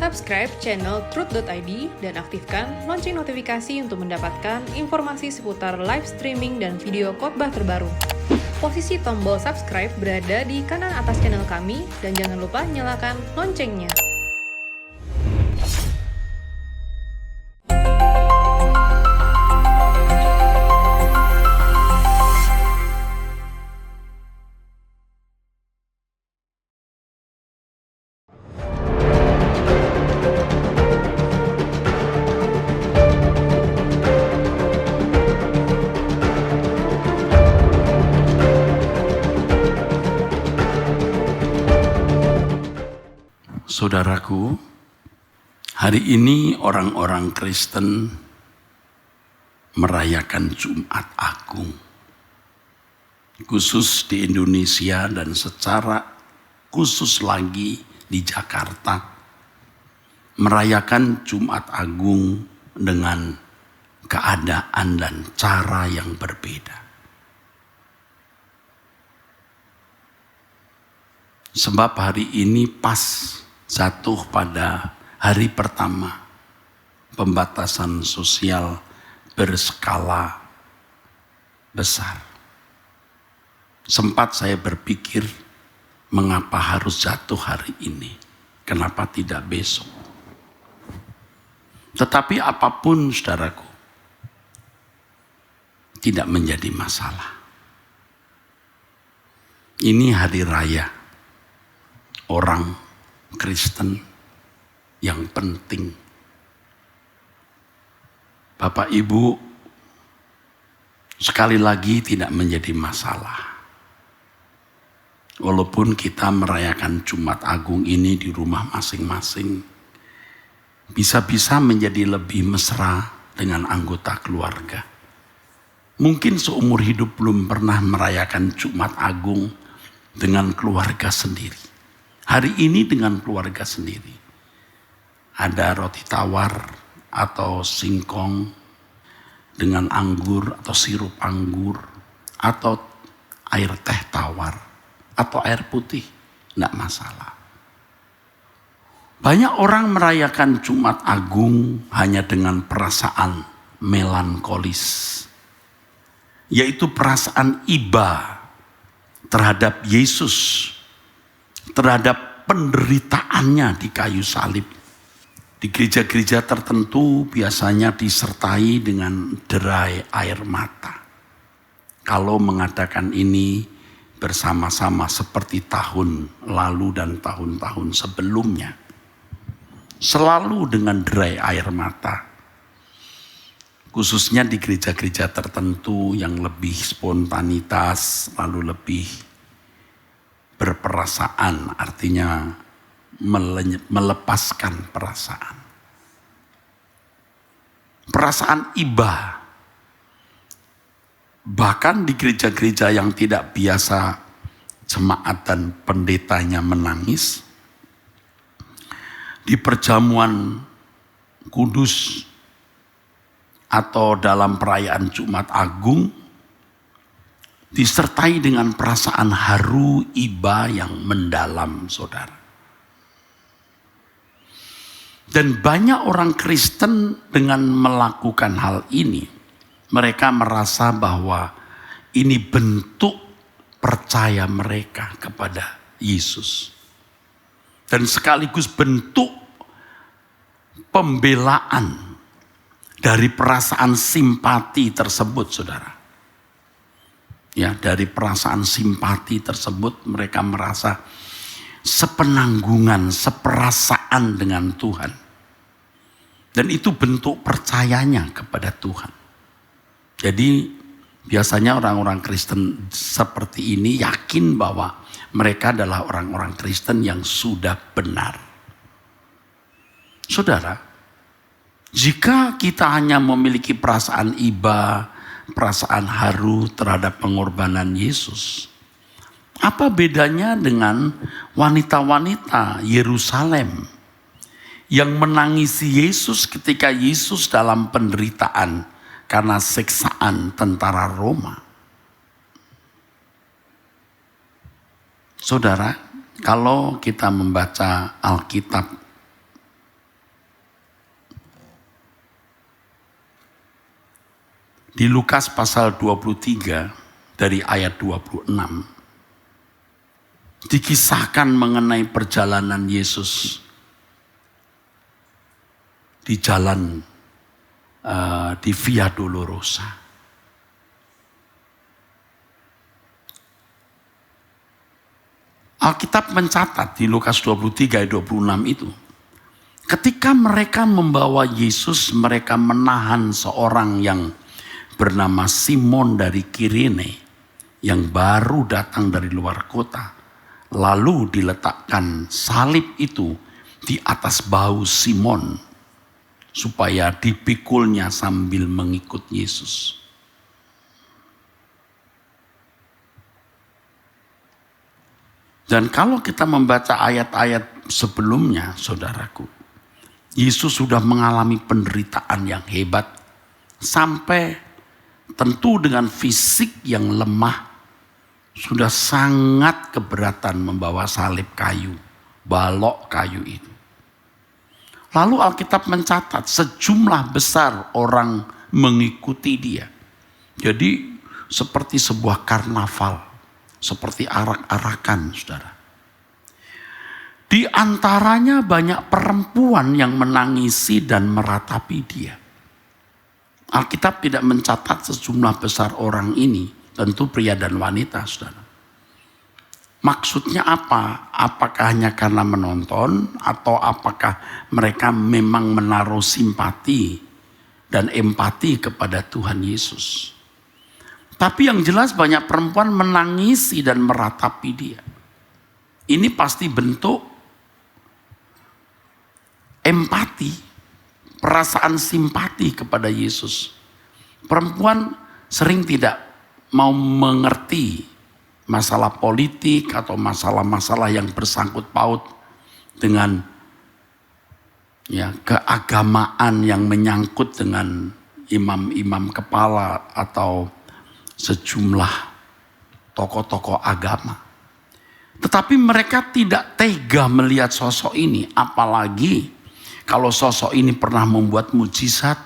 Subscribe channel Truth.id dan aktifkan lonceng notifikasi untuk mendapatkan informasi seputar live streaming dan video khotbah terbaru. Posisi tombol subscribe berada di kanan atas channel kami dan jangan lupa nyalakan loncengnya. Saudaraku, hari ini orang-orang Kristen merayakan Jumat Agung. Khusus di Indonesia dan secara khusus lagi di Jakarta. Merayakan Jumat Agung dengan keadaan dan cara yang berbeda. Sebab hari ini pas jatuh pada hari pertama pembatasan sosial berskala besar. Sempat saya berpikir, mengapa harus jatuh hari ini? Kenapa tidak besok? Tetapi apapun, saudaraku, tidak menjadi masalah. Ini hari raya orang Kristen yang penting. Bapak Ibu, sekali lagi tidak menjadi masalah. Walaupun kita merayakan Jumat Agung ini di rumah masing-masing, bisa-bisa menjadi lebih mesra dengan anggota keluarga. Mungkin seumur hidup belum pernah merayakan Jumat Agung dengan keluarga sendiri. Hari ini dengan keluarga sendiri. Ada roti tawar atau singkong dengan anggur atau sirup anggur atau air teh tawar atau air putih, tidak masalah. Banyak orang merayakan Jumat Agung hanya dengan perasaan melankolis, yaitu perasaan iba terhadap Yesus, terhadap penderitaannya di kayu salib. Di gereja-gereja tertentu biasanya disertai dengan derai air mata. Kalau mengadakan ini bersama-sama seperti tahun lalu dan tahun-tahun sebelumnya, selalu dengan derai air mata. Khususnya di gereja-gereja tertentu yang lebih spontanitas, lalu lebih berperasaan, artinya melepaskan perasaan. Perasaan iba. Bahkan di gereja-gereja yang tidak biasa jemaat dan pendetanya menangis, di perjamuan kudus atau dalam perayaan Jumat Agung, disertai dengan perasaan haru iba yang mendalam, saudara. Dan banyak orang Kristen dengan melakukan hal ini, mereka merasa bahwa ini bentuk percaya mereka kepada Yesus. Dan sekaligus bentuk pembelaan dari perasaan simpati tersebut, saudara. Ya, dari perasaan simpati tersebut mereka merasa sepenanggungan, seperasaan dengan Tuhan. Dan itu bentuk percayanya kepada Tuhan. Jadi biasanya orang-orang Kristen seperti ini yakin bahwa mereka adalah orang-orang Kristen yang sudah benar. Saudara, jika kita hanya memiliki perasaan iba, perasaan haru terhadap pengorbanan Yesus, apa bedanya dengan wanita-wanita Yerusalem yang menangisi Yesus ketika Yesus dalam penderitaan karena siksaan tentara Roma? Saudara, kalau kita membaca Alkitab Di Lukas pasal 23 dari ayat 26 dikisahkan mengenai perjalanan Yesus di jalan di Via Dolorosa. Alkitab mencatat di Lukas 23 ayat 26 itu, ketika mereka membawa Yesus, mereka menahan seorang yang bernama Simon dari Kirene yang baru datang dari luar kota. Lalu diletakkan salib itu di atas bahu Simon supaya dipikulnya sambil mengikut Yesus. Dan kalau kita membaca ayat-ayat sebelumnya, saudaraku, Yesus sudah mengalami penderitaan yang hebat sampai tentu dengan fisik yang lemah, sudah sangat keberatan membawa salib kayu, balok kayu itu. Lalu Alkitab mencatat sejumlah besar orang mengikuti dia. Jadi seperti sebuah karnaval, seperti arak-arakan, saudara. Di antaranya banyak perempuan yang menangisi dan meratapi dia. Alkitab tidak mencatat sejumlah besar orang ini, tentu pria dan wanita, saudara. Maksudnya apa? Apakah hanya karena menonton atau apakah mereka memang menaruh simpati dan empati kepada Tuhan Yesus? Tapi yang jelas banyak perempuan menangisi dan meratapi dia. Ini pasti bentuk empati, perasaan simpati kepada Yesus. Perempuan sering tidak mau mengerti masalah politik atau masalah-masalah yang bersangkut paut dengan keagamaan yang menyangkut dengan imam-imam kepala atau sejumlah tokoh-tokoh agama. Tetapi mereka tidak tega melihat sosok ini, apalagi kalau sosok ini pernah membuat mujizat,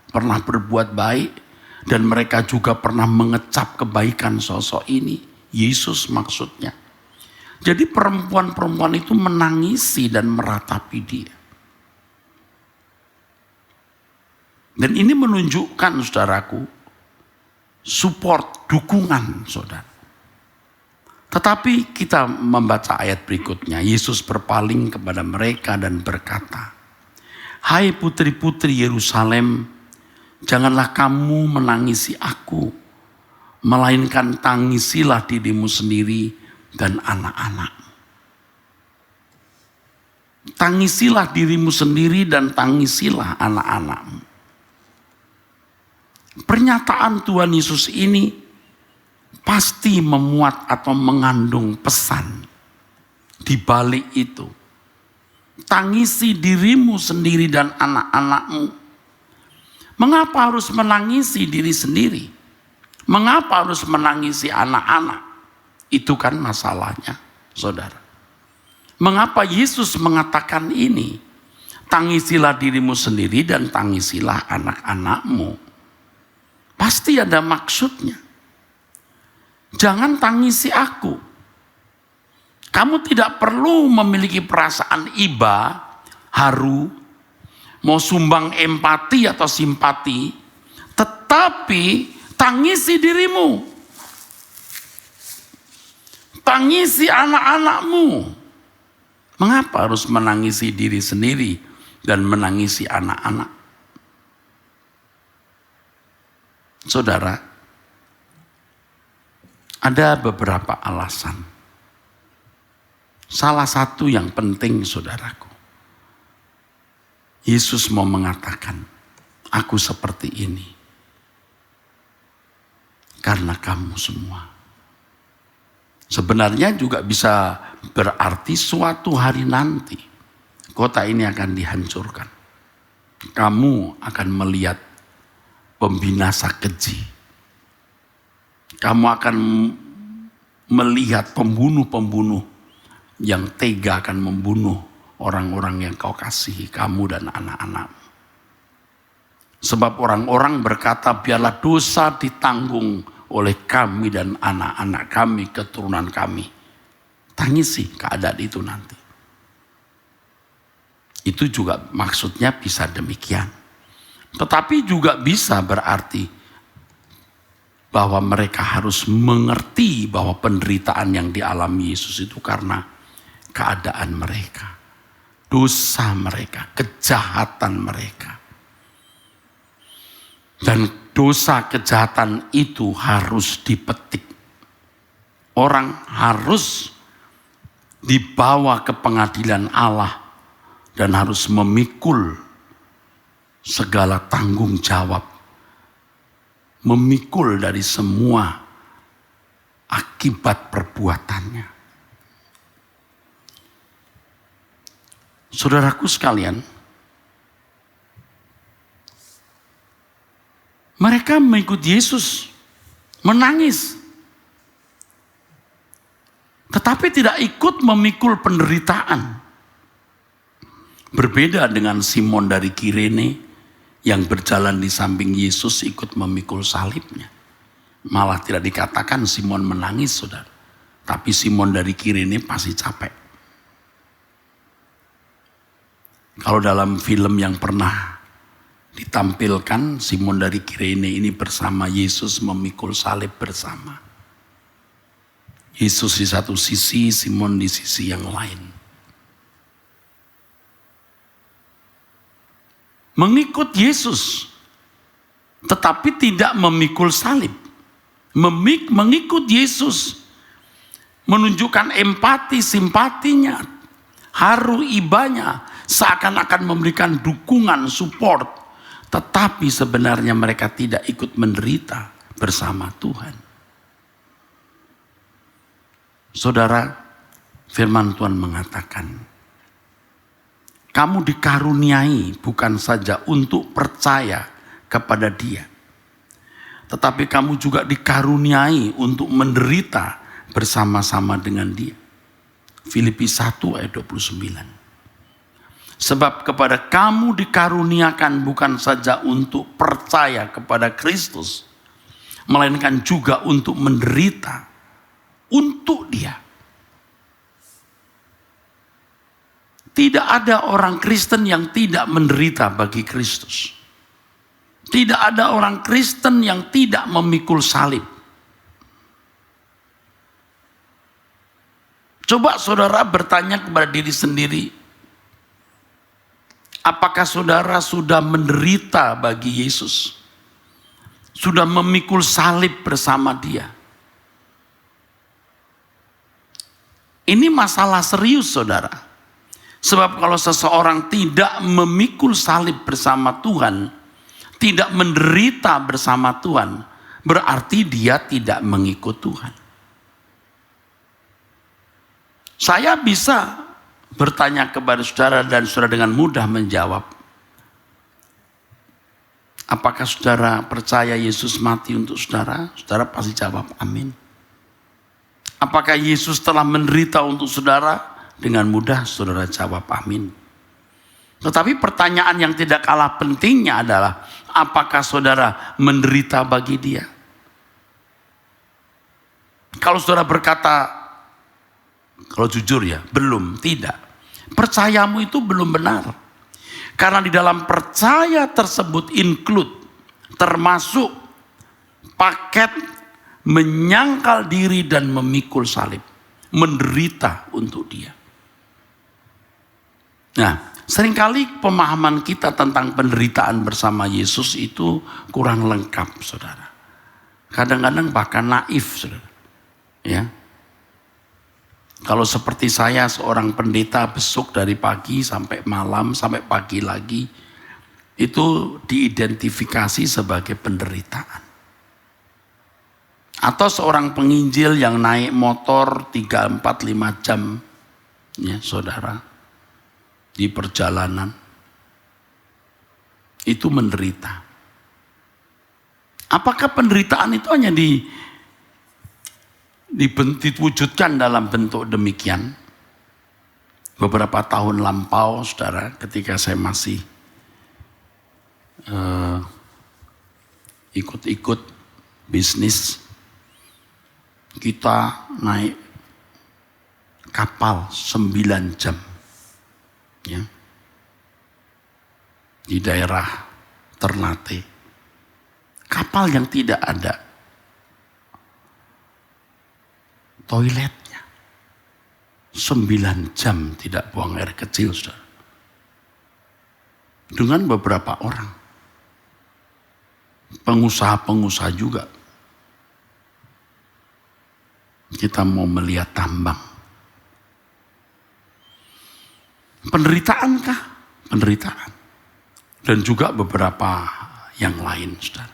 pernah berbuat baik, dan mereka juga pernah mengecap kebaikan sosok ini. Yesus maksudnya. Jadi perempuan-perempuan itu menangisi dan meratapi dia. Dan ini menunjukkan, saudaraku, support, dukungan, saudara. Tetapi kita membaca ayat berikutnya. Yesus berpaling kepada mereka dan berkata, "Hai putri-putri Yerusalem, janganlah kamu menangisi aku, melainkan tangisilah dirimu sendiri dan anak-anakmu." Tangisilah dirimu sendiri dan tangisilah anak-anakmu. Pernyataan Tuhan Yesus ini pasti memuat atau mengandung pesan di balik itu. Tangisi dirimu sendiri dan anak-anakmu. Mengapa harus menangisi diri sendiri? Mengapa harus menangisi anak-anak? Itu kan masalahnya, saudara. Mengapa Yesus mengatakan ini? Tangisilah dirimu sendiri dan tangisilah anak-anakmu. Pasti ada maksudnya. Jangan tangisi aku. Kamu tidak perlu memiliki perasaan iba, haru, mau sumbang empati atau simpati, tetapi tangisi dirimu. Tangisi anak-anakmu. Mengapa harus menangisi diri sendiri dan menangisi anak-anak? Saudara, ada beberapa alasan. Salah satu yang penting, saudaraku, Yesus mau mengatakan, aku seperti ini karena kamu semua. Sebenarnya juga bisa berarti suatu hari nanti kota ini akan dihancurkan. Kamu akan melihat pembinasa keji. Kamu akan melihat pembunuh-pembunuh yang tega akan membunuh orang-orang yang kau kasihi, kamu dan anak-anakmu. Sebab orang-orang berkata, biarlah dosa ditanggung oleh kami dan anak-anak kami, keturunan kami. Tangisi keadaan itu nanti. Itu juga maksudnya bisa demikian. Tetapi juga bisa berarti bahwa mereka harus mengerti bahwa penderitaan yang dialami Yesus itu karena keadaan mereka, dosa mereka, kejahatan mereka. Dan dosa kejahatan itu harus dipetik. Orang harus dibawa ke pengadilan Allah dan harus memikul segala tanggung jawab. Memikul dari semua akibat perbuatannya. Saudaraku sekalian, mereka mengikuti Yesus, menangis. Tetapi tidak ikut memikul penderitaan. Berbeda dengan Simon dari Kirene yang berjalan di samping Yesus ikut memikul salibnya. Malah tidak dikatakan Simon menangis, saudara. Tapi Simon dari Kirene pasti capek. Kalau dalam film yang pernah ditampilkan, Simon dari Kirene ini bersama Yesus memikul salib bersama. Yesus di satu sisi, Simon di sisi yang lain. Mengikut Yesus, tetapi tidak memikul salib. Mengikut Yesus, menunjukkan empati, simpatinya, haru ibanya, seakan-akan memberikan dukungan, support. Tetapi sebenarnya mereka tidak ikut menderita bersama Tuhan. Saudara, firman Tuhan mengatakan, kamu dikaruniai bukan saja untuk percaya kepada Dia, tetapi kamu juga dikaruniai untuk menderita bersama-sama dengan Dia. Filipi 1 ayat 29. Sebab kepada kamu dikaruniakan bukan saja untuk percaya kepada Kristus, melainkan juga untuk menderita untuk Dia. Tidak ada orang Kristen yang tidak menderita bagi Kristus. Tidak ada orang Kristen yang tidak memikul salib. Coba saudara bertanya kepada diri sendiri, apakah saudara sudah menderita bagi Yesus? Sudah memikul salib bersama Dia? Ini masalah serius, saudara. Sebab kalau seseorang tidak memikul salib bersama Tuhan, tidak menderita bersama Tuhan, berarti dia tidak mengikut Tuhan. Saya bisa bertanya kepada saudara dan saudara dengan mudah menjawab. Apakah saudara percaya Yesus mati untuk saudara? Saudara pasti jawab amin. Apakah Yesus telah menderita untuk saudara? Dengan mudah saudara jawab amin. Tetapi pertanyaan yang tidak kalah pentingnya adalah, apakah saudara menderita bagi Dia? Kalau saudara berkata, kalau jujur ya, belum, tidak. Percayamu itu belum benar. Karena di dalam percaya tersebut termasuk paket menyangkal diri dan memikul salib. Menderita untuk Dia. Nah, seringkali pemahaman kita tentang penderitaan bersama Yesus itu kurang lengkap, saudara. Kadang-kadang bahkan naif, saudara. Ya. Kalau seperti saya, seorang pendeta besuk dari pagi sampai malam, sampai pagi lagi, itu diidentifikasi sebagai penderitaan. Atau seorang penginjil yang naik motor 3, 4, 5 jam, ya saudara, di perjalanan, itu menderita. Apakah penderitaan itu hanya diwujudkan dalam bentuk demikian? Beberapa tahun lampau, saudara, ketika saya masih ikut-ikut bisnis. Kita naik kapal 9 jam. Ya. Di daerah Ternate. Kapal yang tidak ada toiletnya. 9 jam tidak buang air kecil, saudara. Dengan beberapa orang. Pengusaha-pengusaha juga. Kita mau melihat tambang. Penderitaankah? Penderitaan. Dan juga beberapa yang lain, saudara.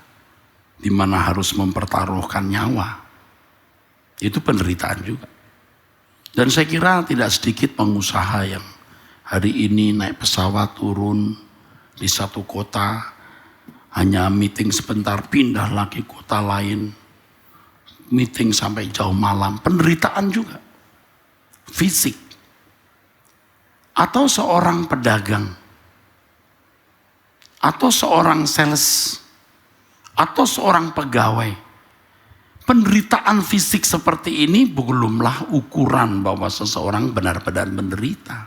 Di mana harus mempertaruhkan nyawa. Itu penderitaan juga. Dan saya kira tidak sedikit pengusaha yang hari ini naik pesawat turun di satu kota, hanya meeting sebentar pindah lagi kota lain, meeting sampai jauh malam, penderitaan juga, fisik. Atau seorang pedagang, atau seorang sales, atau seorang pegawai. Penderitaan fisik seperti ini belumlah ukuran bahwa seseorang benar-benar menderita.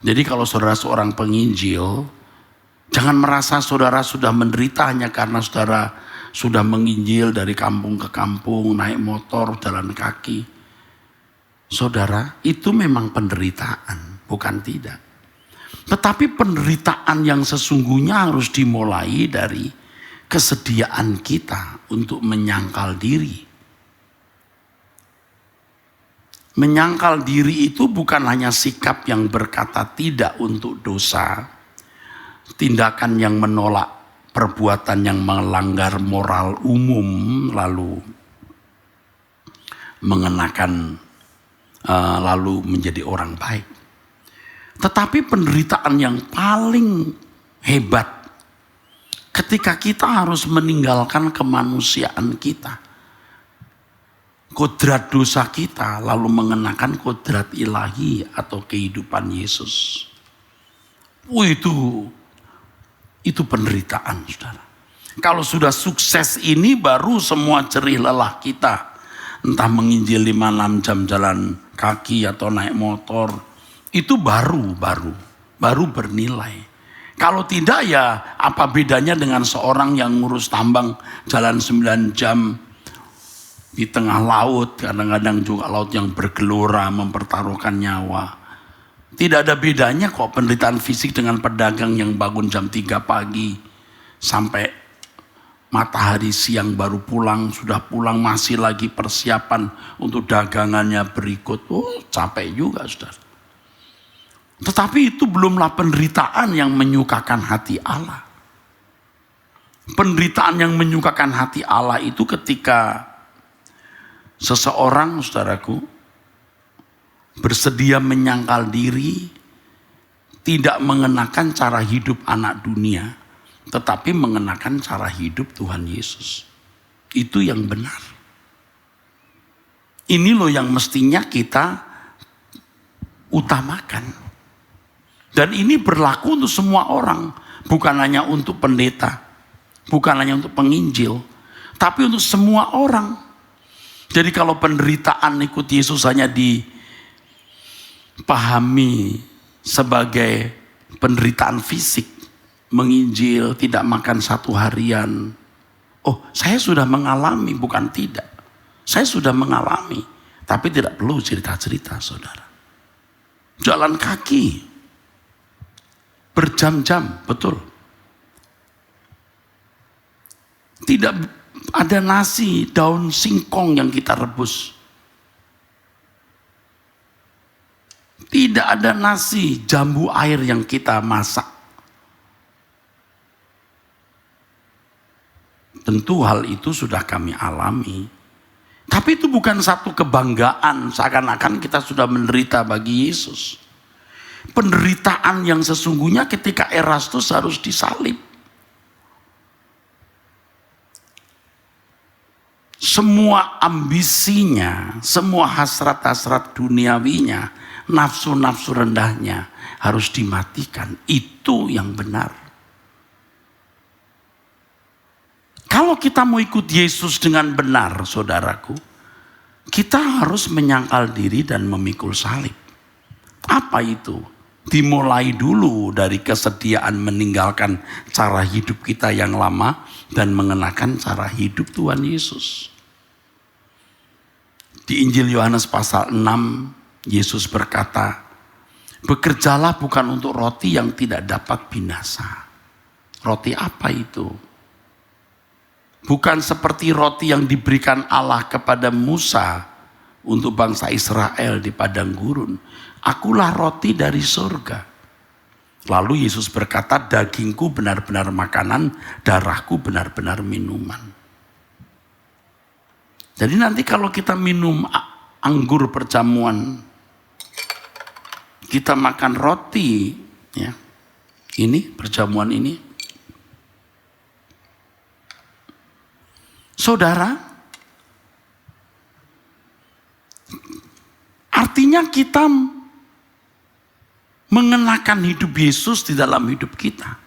Jadi kalau saudara seorang penginjil, jangan merasa saudara sudah menderita hanya karena saudara sudah menginjil dari kampung ke kampung, naik motor, jalan kaki. Saudara, itu memang penderitaan, bukan tidak. Tetapi penderitaan yang sesungguhnya harus dimulai dari kesediaan kita untuk menyangkal diri. Menyangkal diri itu bukan hanya sikap yang berkata tidak untuk dosa, tindakan yang menolak perbuatan yang melanggar moral umum, lalu mengenakan lalu menjadi orang baik. Tetapi penderitaan yang paling hebat ketika kita harus meninggalkan kemanusiaan kita, kodrat dosa kita, lalu mengenakan kodrat ilahi atau kehidupan Yesus. Itu penderitaan, saudara. Kalau sudah sukses ini baru semua jerih lelah kita, entah menginjil 5-6 jam jalan kaki atau naik motor, itu baru bernilai. Kalau tidak ya apa bedanya dengan seorang yang ngurus tambang jalan 9 jam di tengah laut, kadang-kadang juga laut yang bergelora mempertaruhkan nyawa. Tidak ada bedanya kok penderitaan fisik dengan pedagang yang bangun jam 3 pagi sampai matahari siang baru pulang, sudah pulang masih lagi persiapan untuk dagangannya berikut. Capek juga, saudara. Tetapi itu belumlah penderitaan yang menyukakan hati Allah. Penderitaan yang menyukakan hati Allah itu ketika seseorang, saudaraku, bersedia menyangkal diri, tidak mengenakan cara hidup anak dunia, tetapi mengenakan cara hidup Tuhan Yesus. Itu yang benar. Ini loh yang mestinya kita utamakan. Dan ini berlaku untuk semua orang, bukan hanya untuk pendeta, bukan hanya untuk penginjil, tapi untuk semua orang. Jadi kalau penderitaan ikut Yesus hanya dipahami sebagai penderitaan fisik, menginjil, tidak makan 1 harian. Oh, saya sudah mengalami, bukan tidak. Saya sudah mengalami, tapi tidak perlu cerita-cerita, saudara. Jalan kaki berjam-jam, betul. Tidak ada nasi, daun singkong yang kita rebus. Tidak ada nasi, jambu air yang kita masak. Tentu hal itu sudah kami alami. Tapi itu bukan satu kebanggaan, seakan-akan kita sudah menderita bagi Yesus. Penderitaan yang sesungguhnya ketika Erastus harus disalib. Semua ambisinya, semua hasrat-hasrat duniawinya, nafsu-nafsu rendahnya harus dimatikan. Itu yang benar. Kalau kita mau ikut Yesus dengan benar, saudaraku, kita harus menyangkal diri dan memikul salib. Apa itu? Dimulai dulu dari kesediaan meninggalkan cara hidup kita yang lama dan mengenakan cara hidup Tuhan Yesus. Di Injil Yohanes pasal 6, Yesus berkata, bekerjalah bukan untuk roti yang tidak dapat binasa. Roti apa itu? Bukan seperti roti yang diberikan Allah kepada Musa untuk bangsa Israel di padang gurun. Akulah roti dari surga. Lalu Yesus berkata, dagingku benar-benar makanan, darahku benar-benar minuman. Jadi nanti kalau kita minum anggur perjamuan, kita makan roti, ya, ini perjamuan ini, saudara, artinya kita mengenakan hidup Yesus di dalam hidup kita.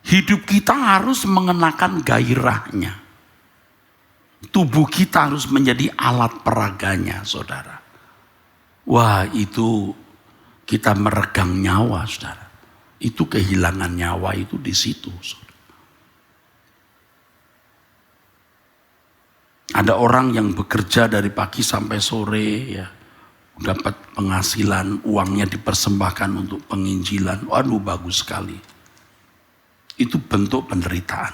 Hidup kita harus mengenakan gairahnya. Tubuh kita harus menjadi alat peraganya, saudara. Wah, itu kita meregang nyawa, saudara. Itu kehilangan nyawa itu di situ, saudara. Ada orang yang bekerja dari pagi sampai sore, ya, dapat penghasilan, uangnya dipersembahkan untuk penginjilan. Waduh, bagus sekali. Itu bentuk penderitaan.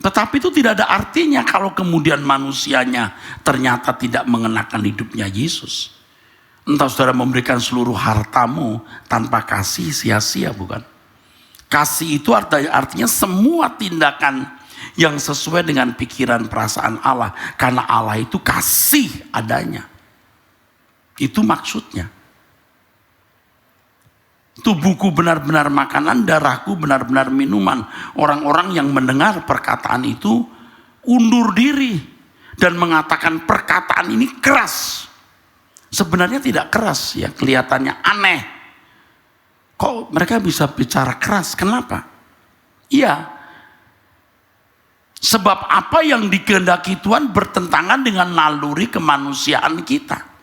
Tetapi itu tidak ada artinya kalau kemudian manusianya ternyata tidak mengenakan hidupnya Yesus. Entah saudara memberikan seluruh hartamu tanpa kasih, sia-sia, bukan? Kasih itu artinya semua tindakan yang sesuai dengan pikiran perasaan Allah. Karena Allah itu kasih adanya. Itu maksudnya. Tubuhku benar-benar makanan, darahku benar-benar minuman. Orang-orang yang mendengar perkataan itu undur diri dan mengatakan perkataan ini keras. Sebenarnya tidak keras, ya, kelihatannya aneh. Kok mereka bisa bicara keras? Kenapa? Iya, sebab apa yang dikehendaki Tuhan bertentangan dengan naluri kemanusiaan kita.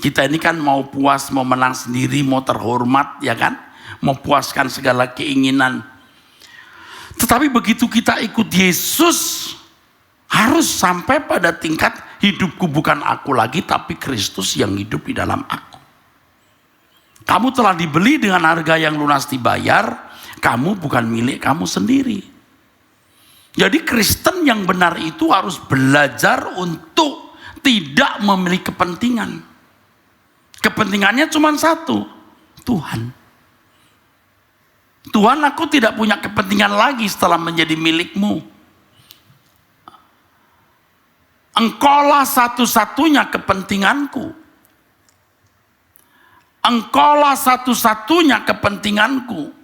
Kita ini kan mau puas, mau menang sendiri, mau terhormat, ya kan? Mau puaskan segala keinginan. Tetapi begitu kita ikut Yesus, harus sampai pada tingkat hidupku bukan aku lagi, tapi Kristus yang hidup di dalam aku. Kamu telah dibeli dengan harga yang lunas dibayar, kamu bukan milik kamu sendiri. Jadi Kristen yang benar itu harus belajar untuk tidak memiliki kepentingan. Kepentingannya cuma satu, Tuhan. Tuhan, aku tidak punya kepentingan lagi setelah menjadi milikmu. Engkaulah satu-satunya kepentinganku. Engkaulah satu-satunya kepentinganku.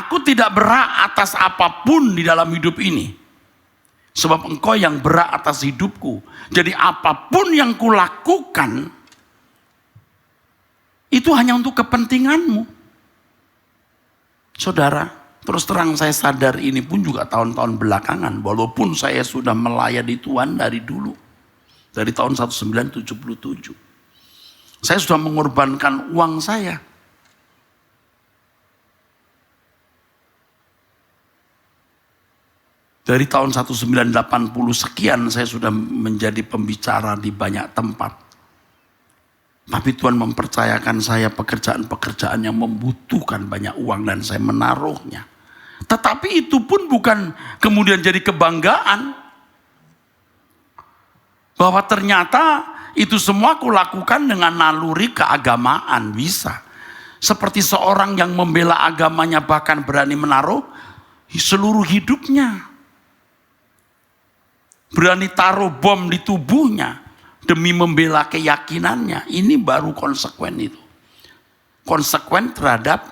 Aku tidak berhak atas apapun di dalam hidup ini. Sebab engkau yang berhak atas hidupku. Jadi apapun yang kulakukan, itu hanya untuk kepentinganmu. Saudara, terus terang saya sadar ini pun juga tahun-tahun belakangan. Walaupun saya sudah melayani Tuhan dari dulu. Dari tahun 1977. Saya sudah mengorbankan uang saya. Dari tahun 1980 sekian saya sudah menjadi pembicara di banyak tempat. Tapi Tuhan mempercayakan saya pekerjaan-pekerjaan yang membutuhkan banyak uang dan saya menaruhnya. Tetapi itu pun bukan kemudian jadi kebanggaan. Bahwa ternyata itu semua aku lakukan dengan naluri keagamaan, bisa. Seperti seorang yang membela agamanya bahkan berani menaruh seluruh hidupnya. Berani taruh bom di tubuhnya demi membela keyakinannya. Ini baru konsekuen itu. Konsekuen terhadap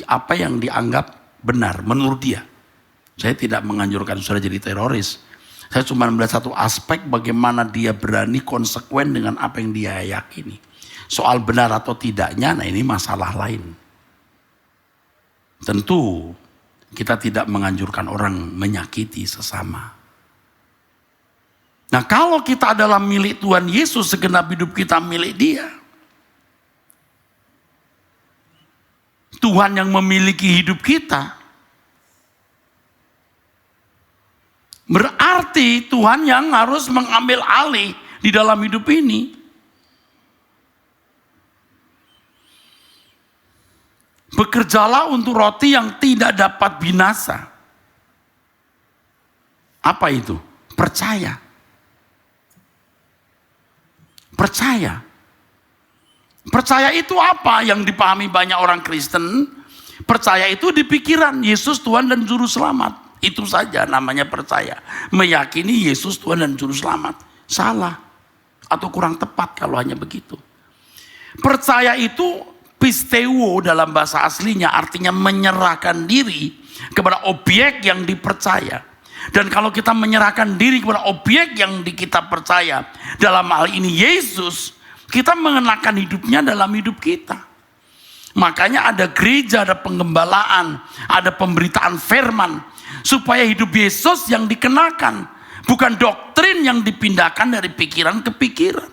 apa yang dianggap benar menurut dia. Saya tidak menganjurkan saudara jadi teroris. Saya cuma melihat satu aspek bagaimana dia berani konsekuen dengan apa yang dia yakini. Soal benar atau tidaknya, nah ini masalah lain. Tentu kita tidak menganjurkan orang menyakiti sesama. Nah, kalau kita adalah milik Tuhan Yesus, segenap hidup kita milik Dia. Tuhan yang memiliki hidup kita. Berarti Tuhan yang harus mengambil alih di dalam hidup ini. Bekerjalah untuk roti yang tidak dapat binasa. Apa itu? Percaya. Percaya. Percaya itu apa yang dipahami banyak orang Kristen? Percaya itu di pikiran Yesus Tuhan dan Juru Selamat. Itu saja namanya percaya. Meyakini Yesus Tuhan dan Juru Selamat. Salah. Atau kurang tepat kalau hanya begitu. Percaya itu pisteuo dalam bahasa aslinya, artinya menyerahkan diri kepada objek yang dipercaya. Dan kalau kita menyerahkan diri kepada objek yang kita percaya, dalam hal ini Yesus, kita mengenakan hidupnya dalam hidup kita. Makanya ada gereja, ada penggembalaan, ada pemberitaan firman, supaya hidup Yesus yang dikenakan, bukan doktrin yang dipindahkan dari pikiran ke pikiran.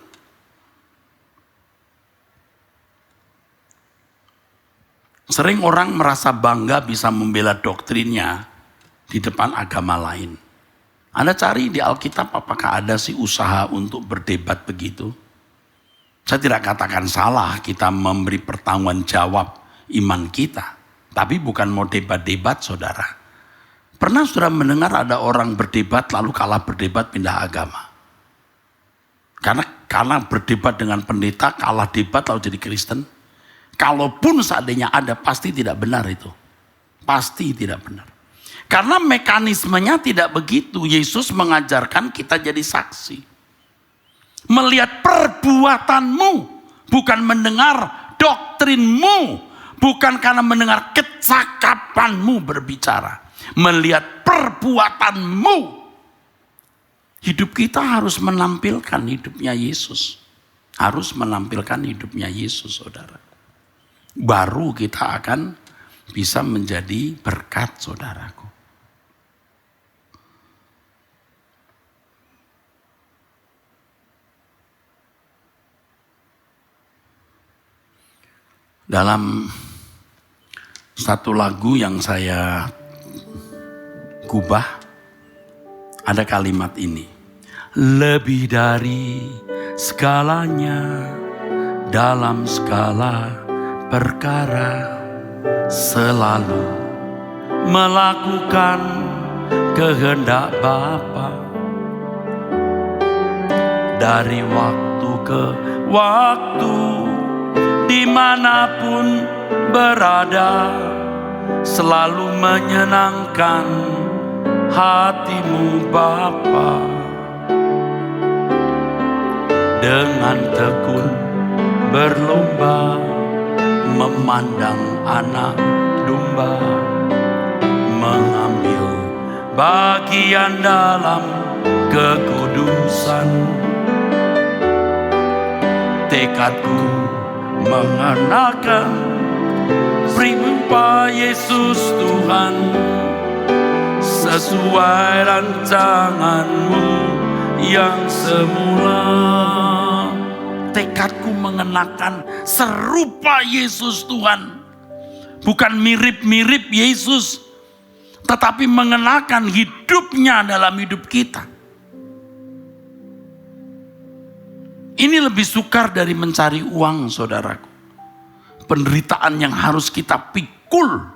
Sering orang merasa bangga bisa membela doktrinnya di depan agama lain. Anda cari di Alkitab apakah ada sih usaha untuk berdebat begitu? Saya tidak katakan salah kita memberi pertanggung jawab iman kita. Tapi bukan mau debat-debat, saudara. Pernah saudara mendengar ada orang berdebat lalu kalah berdebat pindah agama? Karena berdebat dengan pendeta kalah debat lalu jadi Kristen. Kalaupun seandainya ada, pasti tidak benar itu. Pasti tidak benar. Karena mekanismenya tidak begitu. Yesus mengajarkan kita jadi saksi. Melihat perbuatanmu, bukan mendengar doktrinmu, bukan karena mendengar kecakapanmu berbicara. Melihat perbuatanmu. Hidup kita harus menampilkan hidupnya Yesus. Harus menampilkan hidupnya Yesus, saudara. Baru kita akan bisa menjadi berkat, saudaraku. Dalam satu lagu yang saya gubah, ada kalimat ini. Lebih dari segalanya, dalam segala perkara, selalu melakukan kehendak Bapa. Dari waktu ke waktu, dimanapun berada, selalu menyenangkan hatimu Bapa. Dengan tekun berlomba, memandang anak domba, mengambil bagian dalam kekudusan. Tekadku mengenakan primupa Yesus Tuhan, sesuai rancanganmu yang semula. Tekadku mengenakan serupa Yesus Tuhan. Bukan mirip-mirip Yesus, tetapi mengenakan hidupnya dalam hidup kita. Ini lebih sukar dari mencari uang, saudaraku. Penderitaan yang harus kita pikul.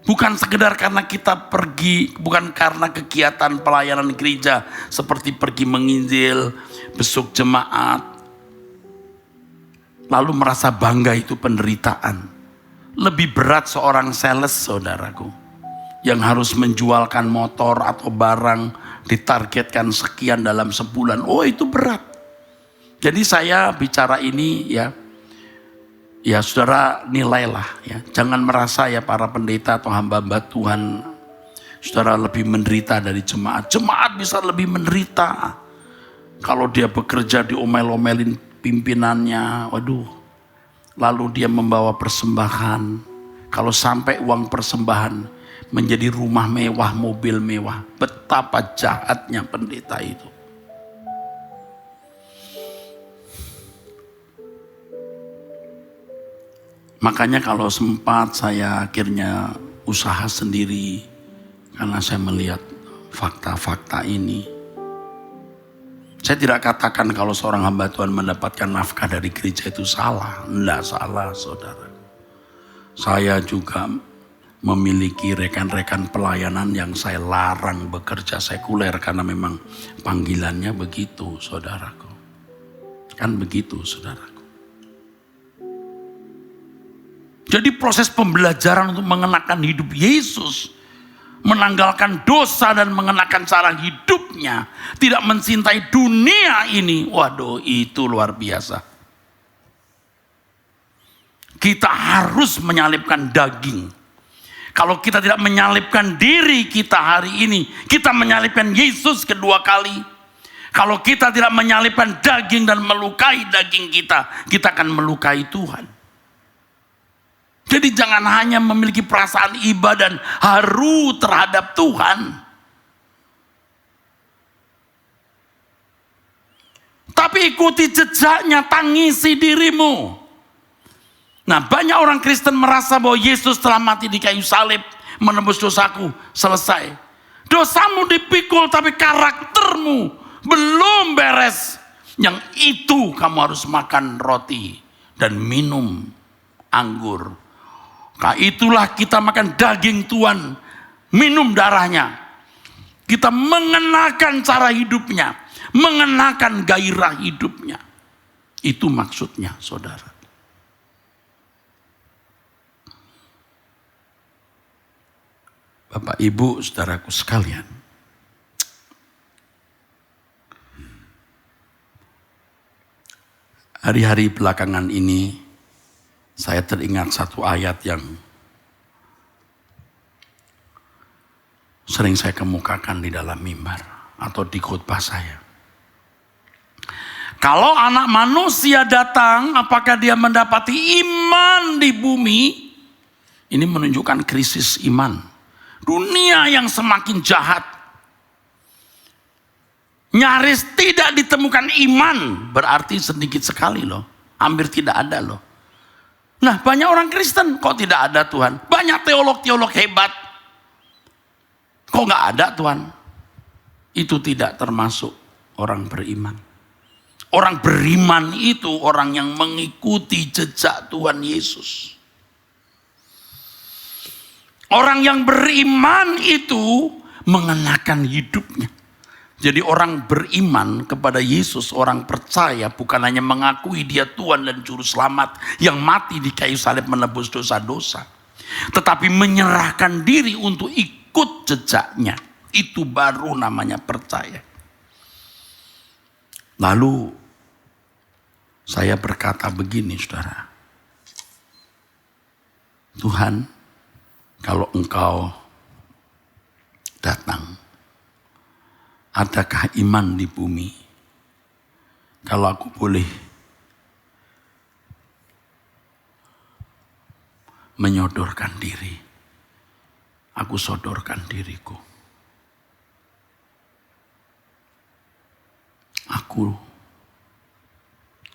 Bukan sekedar karena kita pergi, bukan karena kegiatan pelayanan gereja seperti pergi menginjil, besuk jemaat, lalu merasa bangga itu penderitaan. Lebih berat seorang sales, saudaraku, yang harus menjualkan motor atau barang ditargetkan sekian dalam sebulan. Oh, itu berat. Jadi saya bicara ini ya saudara nilailah ya. Jangan merasa ya para pendeta atau hamba-hamba Tuhan, saudara lebih menderita dari jemaat. Jemaat bisa lebih menderita Kalau dia bekerja diomel-omelin pimpinannya, waduh. Lalu dia membawa persembahan. Kalau sampai uang persembahan menjadi rumah mewah, mobil mewah. Betapa jahatnya pendeta itu. Makanya kalau sempat saya akhirnya usaha sendiri. Karena saya melihat fakta-fakta ini. Saya tidak katakan kalau seorang hamba Tuhan mendapatkan nafkah dari gereja itu salah. Tidak salah, saudara. Saya juga memiliki rekan-rekan pelayanan yang saya larang bekerja sekuler karena memang panggilannya begitu, saudaraku. Kan begitu, saudaraku. Jadi proses pembelajaran untuk mengenakan hidup Yesus, menanggalkan dosa dan mengenakan cara hidupnya, tidak mencintai dunia ini, waduh itu luar biasa. Kita harus menyalipkan daging. Kalau kita tidak menyalipkan diri kita hari ini, kita menyalipkan Yesus kedua kali. Kalau kita tidak menyalipkan daging dan melukai daging kita akan melukai Tuhan. Jadi jangan hanya memiliki perasaan iba dan haru terhadap Tuhan. Tapi ikuti jejaknya, tangisi dirimu. Nah, banyak orang Kristen merasa bahwa Yesus telah mati di kayu salib, menebus dosaku, selesai. Dosamu dipikul tapi karaktermu belum beres. Yang itu kamu harus makan roti dan minum anggur. Nah, itulah kita makan daging Tuhan, minum darahnya. Kita mengenakan cara hidupnya, mengenakan gairah hidupnya. Itu maksudnya, saudara. Bapak, Ibu, saudaraku sekalian. Hari-hari belakangan ini, saya teringat satu ayat yang sering saya kemukakan di dalam mimbar atau di khotbah saya. Kalau anak manusia datang, apakah dia mendapati iman di bumi? Ini menunjukkan krisis iman. Dunia yang semakin jahat. Nyaris tidak ditemukan iman. Berarti sedikit sekali loh. Hampir tidak ada loh. Nah, banyak orang Kristen, kok tidak ada Tuhan? Banyak teolog-teolog hebat. Kok nggak ada Tuhan? Itu tidak termasuk orang beriman. Orang beriman itu orang yang mengikuti jejak Tuhan Yesus. Orang yang beriman itu mengenakan hidupnya. Jadi orang beriman kepada Yesus, orang percaya bukan hanya mengakui dia Tuhan dan Juru Selamat yang mati di kayu salib menebus dosa-dosa. Tetapi menyerahkan diri untuk ikut jejaknya. Itu baru namanya percaya. Lalu saya berkata begini, saudara. Tuhan, kalau Engkau datang, adakah iman di bumi? Kalau aku boleh menyodorkan diri, aku sodorkan diriku.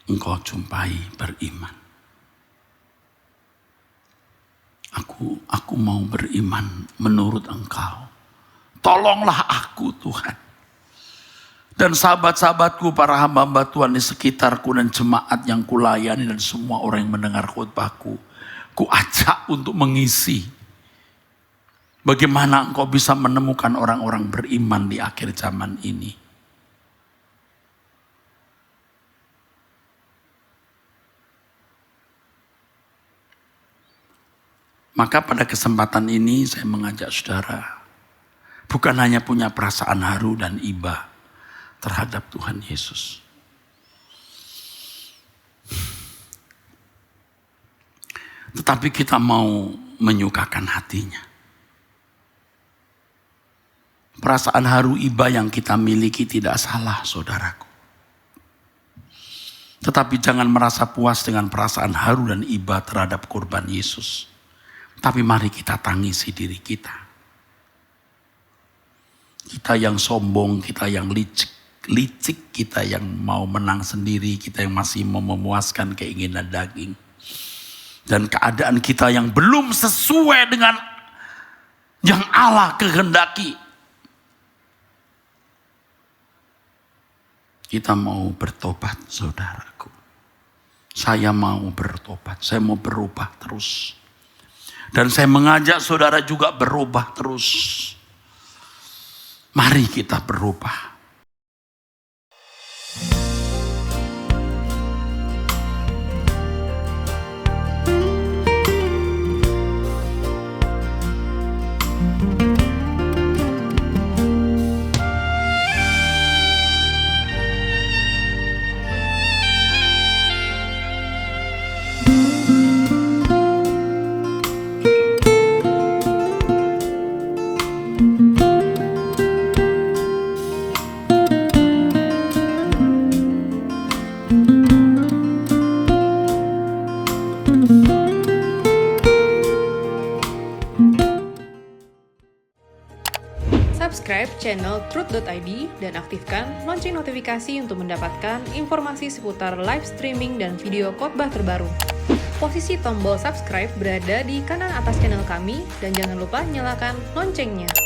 Engkau jumpai beriman. Aku mau beriman menurut Engkau. Tolonglah aku, Tuhan. Dan sahabat-sahabatku, para hamba-hamba Tuhan di sekitarku dan jemaat yang kulayani dan semua orang yang mendengar khotbahku, ku ajak untuk mengisi. Bagaimana engkau bisa menemukan orang-orang beriman di akhir zaman ini? Maka pada kesempatan ini saya mengajak saudara, bukan hanya punya perasaan haru dan iba terhadap Tuhan Yesus. Tetapi kita mau menyukakan hatinya. Perasaan haru iba yang kita miliki tidak salah, saudaraku. Tetapi jangan merasa puas dengan perasaan haru dan iba terhadap korban Yesus. Tapi mari kita tangisi diri kita. Kita yang sombong, kita yang licik, kita yang mau menang sendiri, kita yang masih mau memuaskan keinginan daging. Dan keadaan kita yang belum sesuai dengan yang Allah kehendaki. Kita mau bertobat, saudaraku. Saya mau bertobat, saya mau berubah terus. Dan saya mengajak saudara juga berubah terus. Mari kita berubah. Subscribe channel Truth.id dan aktifkan lonceng notifikasi untuk mendapatkan informasi seputar live streaming dan video khotbah terbaru. Posisi tombol subscribe berada di kanan atas channel kami dan jangan lupa nyalakan loncengnya.